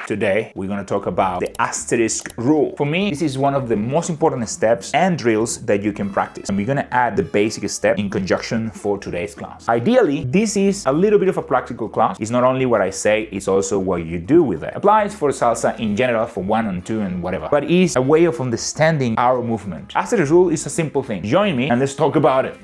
Today, we're gonna talk about the Asterisk Rule. For me, this is one of the most important steps and drills that you can practice. And we're gonna add the basic step in conjunction for today's class. Ideally, this is a little bit of a practical class. It's not only what I say, it's also what you do with it. Applies for salsa in general, for 1 and 2 and whatever. But it's a way of understanding our movement. Asterisk Rule is a simple thing. Join me and let's talk about it.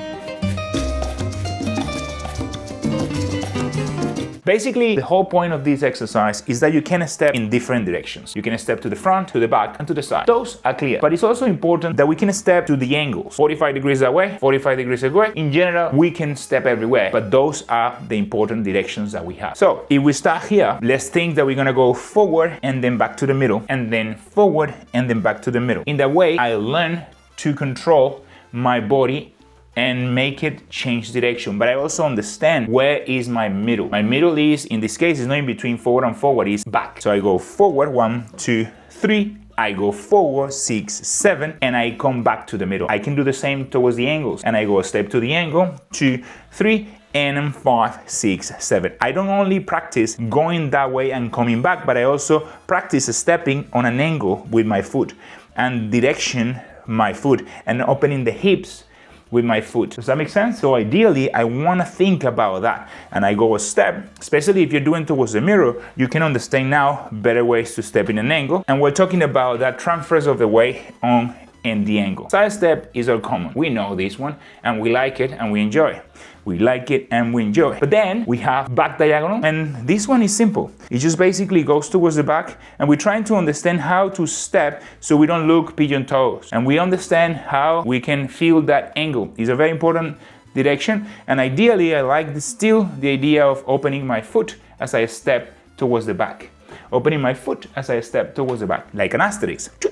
Basically, the whole point of this exercise is that you can step in different directions. You can step to the front, to the back, and to the side. Those are clear. But it's also important that we can step to the angles. 45 degrees that way, 45 degrees that way. In general, we can step everywhere, but those are the important directions that we have. So, if we start here, let's think that we're gonna go forward and then back to the middle, and then forward and then back to the middle. In that way, I learn to control my body and make it change direction, but I also understand where is my middle. My middle is, in this case, is not in between forward and forward, it's back. So I go forward, 1, 2, 3, I go forward, 6, 7, and I come back to the middle. I can do the same towards the angles, and I go a step to the angle, 2, 3, and 5, 6, 7. I don't only practice going that way and coming back, but I also practice stepping on an angle with my foot, and direction my foot, and opening the hips with my foot. Does that make sense? So ideally, I want to think about that. And I go a step, especially if you're doing towards the mirror, you can understand now better ways to step in an angle. And we're talking about that transfers of the weight on in the angle. Side step is all common. We know this one and we like it and we enjoy it. We like it and we enjoy it. But then we have back diagonal, and this one is simple. It just basically goes towards the back, and we're trying to understand how to step so we don't look pigeon toes. And we understand how we can feel that angle. It's a very important direction, and ideally I like still the idea of opening my foot as I step towards the back. Opening my foot as I step towards the back, like an asterisk.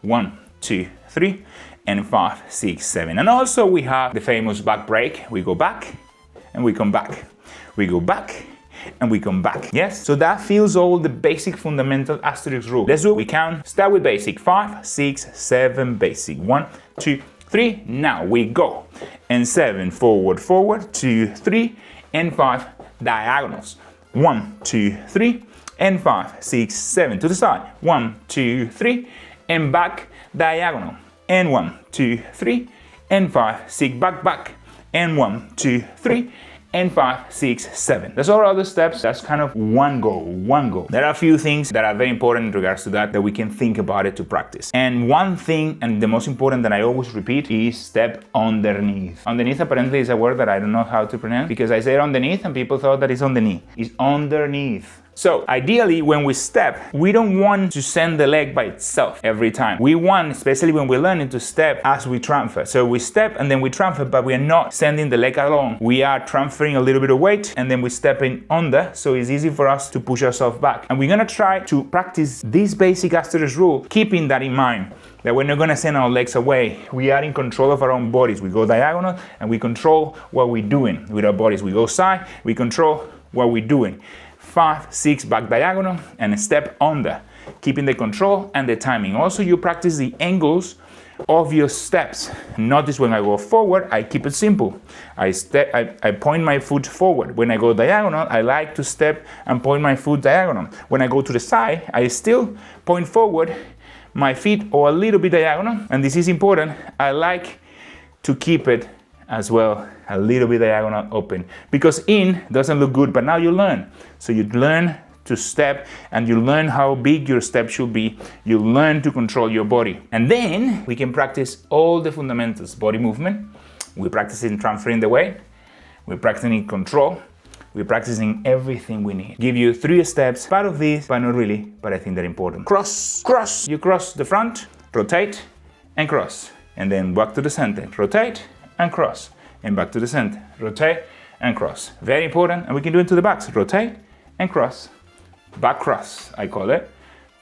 1, 2, 3, and 5, 6, 7. And also we have the famous back break. We go back and we come back. We go back and we come back. Yes? So that feels all the basic fundamental asterisk rule. Let's do it. We count. Start with basic. 5, 6, 7, basic. 1, 2, 3. Now we go. And 7, forward, forward. 2, 3, and 5, diagonals. 1, 2, 3, and 5, 6, 7. To the side. 1, 2, 3, and back, diagonal. And 1, 2, 3, and 5, 6, back, back. And 1, 2, 3, and 5, 6, 7. That's all other steps. That's kind of one go. There are a few things that are very important in regards to that we can think about it to practice. And one thing, and the most important that I always repeat, is step underneath. Underneath apparently is a word that I don't know how to pronounce because I say underneath and people thought that it's on the knee. It's underneath. So ideally, when we step, we don't want to send the leg by itself every time. We want, especially when we're learning, to step as we transfer. So we step and then we transfer, but we are not sending the leg along. We are transferring a little bit of weight and then we're stepping under, so it's easy for us to push ourselves back. And we're gonna try to practice this basic asterisk rule, keeping that in mind, that we're not gonna send our legs away. We are in control of our own bodies. We go diagonal and we control what we're doing with our bodies. We go side, we control what we're doing. 5, 6, back diagonal, and step under, keeping the control and the timing. Also, you practice the angles of your steps. Notice when I go forward, I keep it simple. I point my foot forward. When I go diagonal, I like to step and point my foot diagonal. When I go to the side, I still point forward my feet or a little bit diagonal. And this is important. I like to keep it as well a little bit diagonal open, because in doesn't look good, but now you learn. So you learn to step and you learn how big your step should be. You learn to control your body. And then we can practice all the fundamentals. Body movement, we're practicing transferring the weight, we're practicing control, we're practicing everything we need. Give you 3 steps, part of this, but not really, but I think they're important. Cross, cross. You cross the front, rotate, and cross. And then back to the center, rotate, and cross, and back to the center, rotate and cross. Very important, and we can do it to the backs, rotate and cross, back cross, I call it.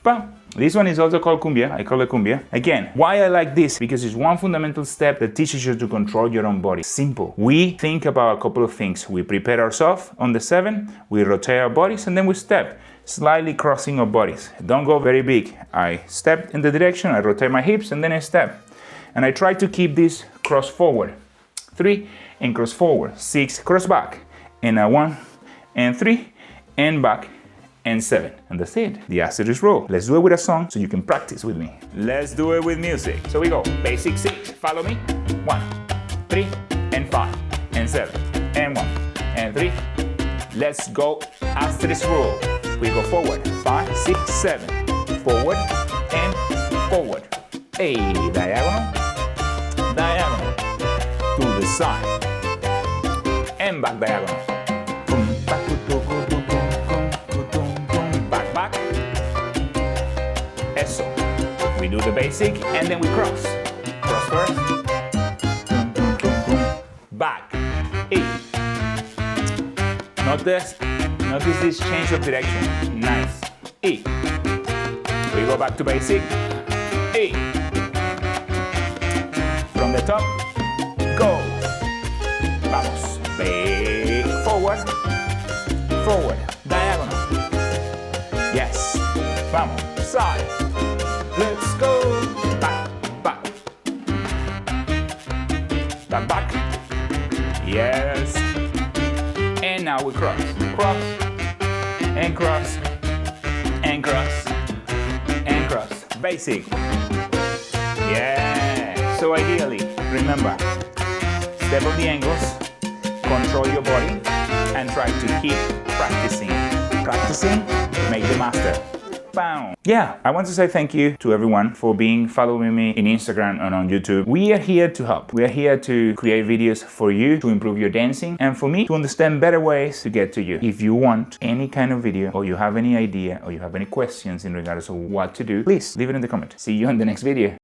But this one is also called Cumbia, I call it Cumbia. Again, why I like this? Because it's one fundamental step that teaches you to control your own body. Simple. We think about a couple of things. We prepare ourselves on the 7, we rotate our bodies, and then we step, slightly crossing our bodies. Don't go very big. I step in the direction, I rotate my hips, and then I step. And I try to keep this cross forward. 3 and cross forward, 6, cross back, and 1 and 3 and back and 7. And that's it, the Asterisk Rule. Let's do it with a song so you can practice with me. Let's do it with music. So we go, basic 6, follow me. 1, 3, and 5, and 7, and 1, and 3. Let's go, Asterisk Rule. We go forward, 5, 6, 7. Forward, and forward. A diagonal, diagonal. To the side. And back diagonal. Back, back. Eso. We do the basic and then we cross. Cross first. Back. E. Notice this change of direction. Nice. E. We go back to basic. E. From the top. Go. Vamos. Big. Forward. Forward. Diagonal. Yes. Vamos. Side. Let's go. Back. Back. Back. Back. Yes. And now we cross. Cross. And cross. And cross. And cross. Basic. Yeah. So ideally, remember, step on the angles, control your body, and try to keep practicing. Practicing, make the master. Bam. Yeah, I want to say thank you to everyone for following me in Instagram and on YouTube. We are here to help. We are here to create videos for you to improve your dancing and for me to understand better ways to get to you. If you want any kind of video or you have any idea or you have any questions in regards to what to do, please leave it in the comment. See you in the next video.